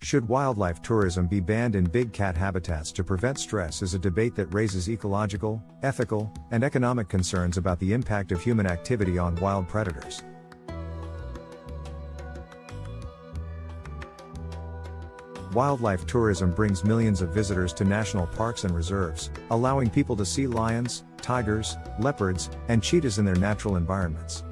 Should wildlife tourism be banned in big cat habitats to prevent stress is a debate that raises ecological, ethical, and economic concerns about the impact of human activity on wild predators. Wildlife tourism brings millions of visitors to national parks and reserves, allowing people to see lions, tigers, leopards, and cheetahs in their natural environments.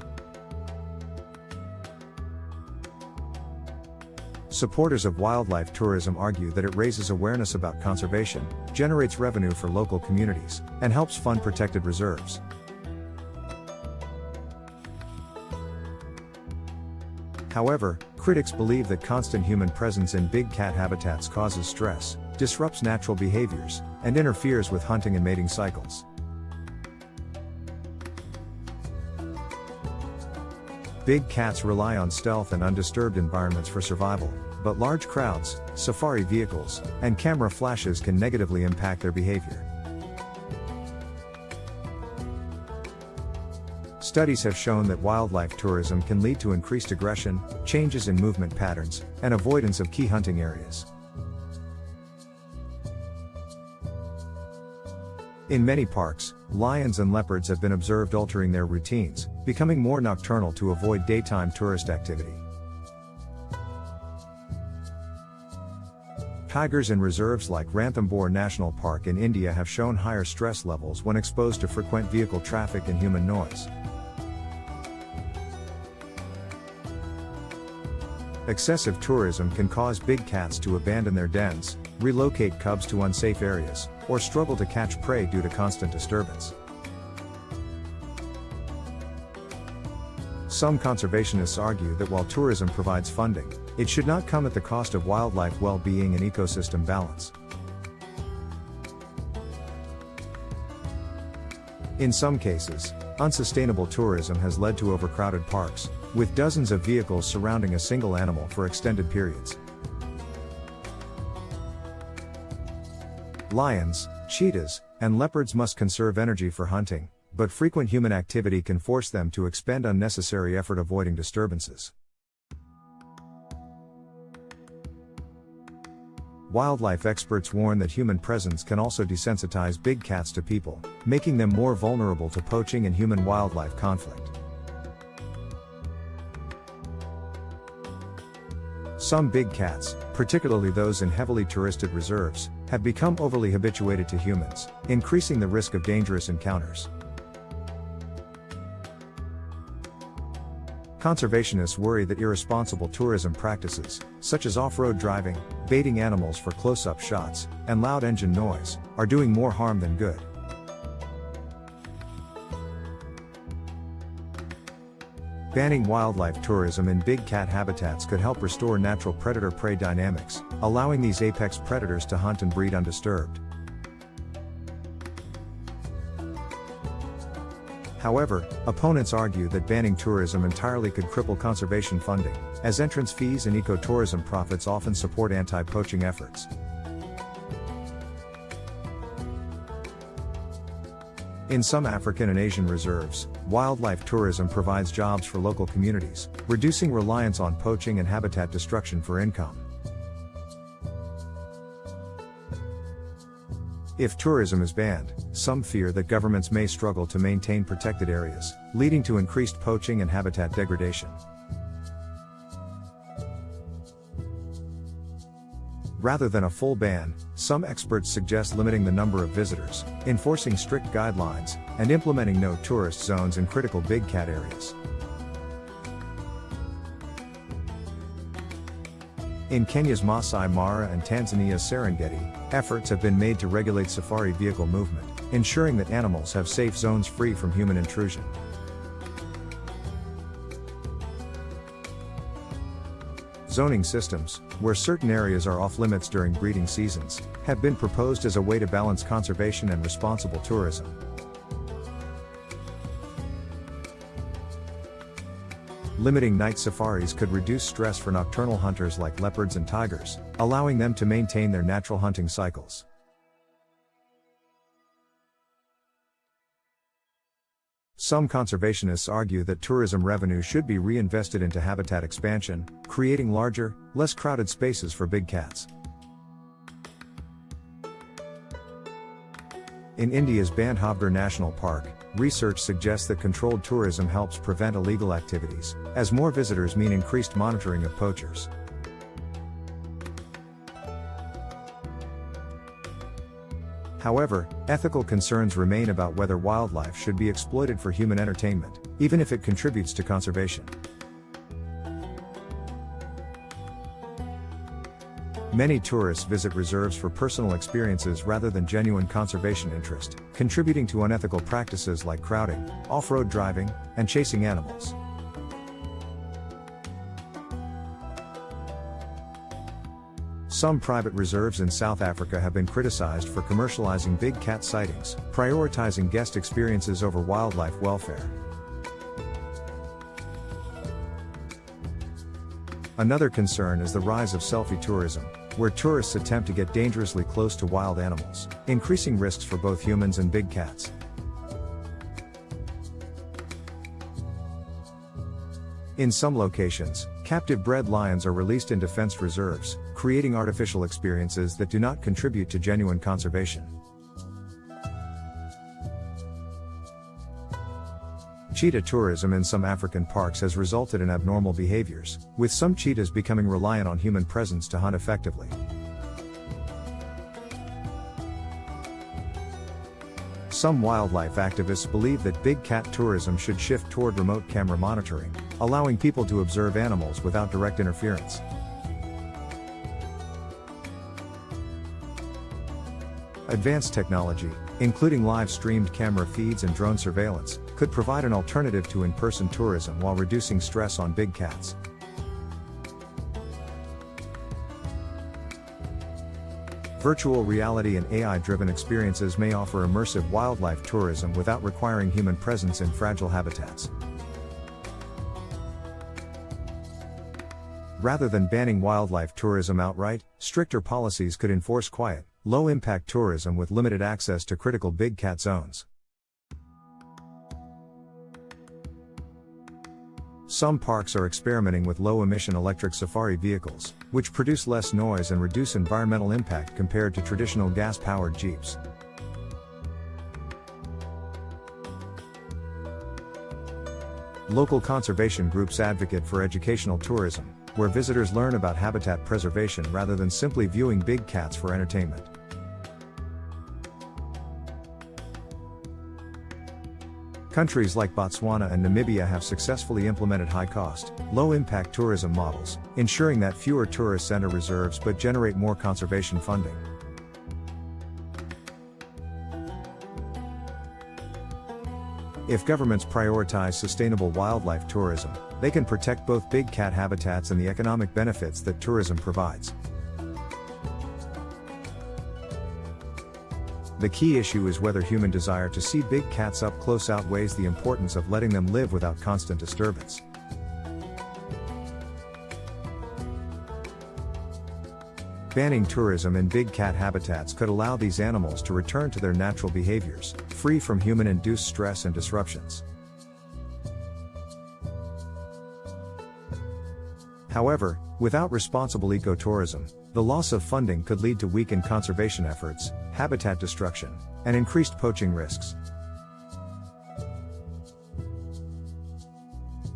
Supporters of wildlife tourism argue that it raises awareness about conservation, generates revenue for local communities, and helps fund protected reserves. However, critics believe that constant human presence in big cat habitats causes stress, disrupts natural behaviors, and interferes with hunting and mating cycles. Big cats rely on stealth and undisturbed environments for survival, but large crowds, safari vehicles, and camera flashes can negatively impact their behavior. Studies have shown that wildlife tourism can lead to increased aggression, changes in movement patterns, and avoidance of key hunting areas. In many parks, lions and leopards have been observed altering their routines, becoming more nocturnal to avoid daytime tourist activity. Tigers in reserves like Ranthambore National Park in India have shown higher stress levels when exposed to frequent vehicle traffic and human noise. Excessive tourism can cause big cats to abandon their dens, relocate cubs to unsafe areas, or struggle to catch prey due to constant disturbance. Some conservationists argue that while tourism provides funding, it should not come at the cost of wildlife well-being and ecosystem balance. In some cases, unsustainable tourism has led to overcrowded parks, with dozens of vehicles surrounding a single animal for extended periods. Lions, cheetahs, and leopards must conserve energy for hunting, but frequent human activity can force them to expend unnecessary effort avoiding disturbances. Wildlife experts warn that human presence can also desensitize big cats to people, making them more vulnerable to poaching and human-wildlife conflict. Some big cats, particularly those in heavily touristed reserves, have become overly habituated to humans, increasing the risk of dangerous encounters. Conservationists worry that irresponsible tourism practices, such as off-road driving, baiting animals for close-up shots, and loud engine noise, are doing more harm than good. Banning wildlife tourism in big cat habitats could help restore natural predator-prey dynamics, allowing these apex predators to hunt and breed undisturbed. However, opponents argue that banning tourism entirely could cripple conservation funding, as entrance fees and ecotourism profits often support anti-poaching efforts. In some African and Asian reserves, wildlife tourism provides jobs for local communities, reducing reliance on poaching and habitat destruction for income. If tourism is banned, some fear that governments may struggle to maintain protected areas, leading to increased poaching and habitat degradation. Rather than a full ban, some experts suggest limiting the number of visitors, enforcing strict guidelines, and implementing no-tourist zones in critical big cat areas. In Kenya's Masai Mara and Tanzania's Serengeti, efforts have been made to regulate safari vehicle movement, ensuring that animals have safe zones free from human intrusion. Zoning systems, where certain areas are off-limits during breeding seasons, have been proposed as a way to balance conservation and responsible tourism. Limiting night safaris could reduce stress for nocturnal hunters like leopards and tigers, allowing them to maintain their natural hunting cycles. Some conservationists argue that tourism revenue should be reinvested into habitat expansion, creating larger, less crowded spaces for big cats. In India's Bandhavgarh National Park, research suggests that controlled tourism helps prevent illegal activities, as more visitors mean increased monitoring of poachers. However, ethical concerns remain about whether wildlife should be exploited for human entertainment, even if it contributes to conservation. Many tourists visit reserves for personal experiences rather than genuine conservation interest, contributing to unethical practices like crowding, off-road driving, and chasing animals. Some private reserves in South Africa have been criticized for commercializing big cat sightings, prioritizing guest experiences over wildlife welfare. Another concern is the rise of selfie tourism, where tourists attempt to get dangerously close to wild animals, increasing risks for both humans and big cats. In some locations, captive bred lions are released into fenced reserves, creating artificial experiences that do not contribute to genuine conservation. Cheetah tourism in some African parks has resulted in abnormal behaviors, with some cheetahs becoming reliant on human presence to hunt effectively. Some wildlife activists believe that big cat tourism should shift toward remote camera monitoring, allowing people to observe animals without direct interference. Advanced technology, including live-streamed camera feeds and drone surveillance, could provide an alternative to in-person tourism while reducing stress on big cats. Virtual reality and AI-driven experiences may offer immersive wildlife tourism without requiring human presence in fragile habitats. Rather than banning wildlife tourism outright, stricter policies could enforce quiet, low-impact tourism with limited access to critical big cat zones. Some parks are experimenting with low-emission electric safari vehicles, which produce less noise and reduce environmental impact compared to traditional gas-powered jeeps. Local conservation groups advocate for educational tourism, where visitors learn about habitat preservation rather than simply viewing big cats for entertainment. Countries like Botswana and Namibia have successfully implemented high-cost, low-impact tourism models, ensuring that fewer tourists enter reserves but generate more conservation funding. If governments prioritize sustainable wildlife tourism, they can protect both big cat habitats and the economic benefits that tourism provides. The key issue is whether human desire to see big cats up close outweighs the importance of letting them live without constant disturbance. Banning tourism in big cat habitats could allow these animals to return to their natural behaviors, free from human-induced stress and disruptions. However, without responsible ecotourism, the loss of funding could lead to weakened conservation efforts, habitat destruction, and increased poaching risks.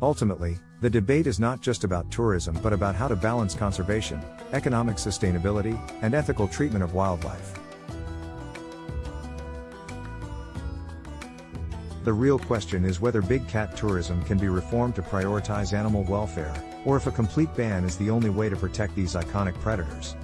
Ultimately, the debate is not just about tourism but about how to balance conservation, economic sustainability, and ethical treatment of wildlife. The real question is whether big cat tourism can be reformed to prioritize animal welfare, or if a complete ban is the only way to protect these iconic predators.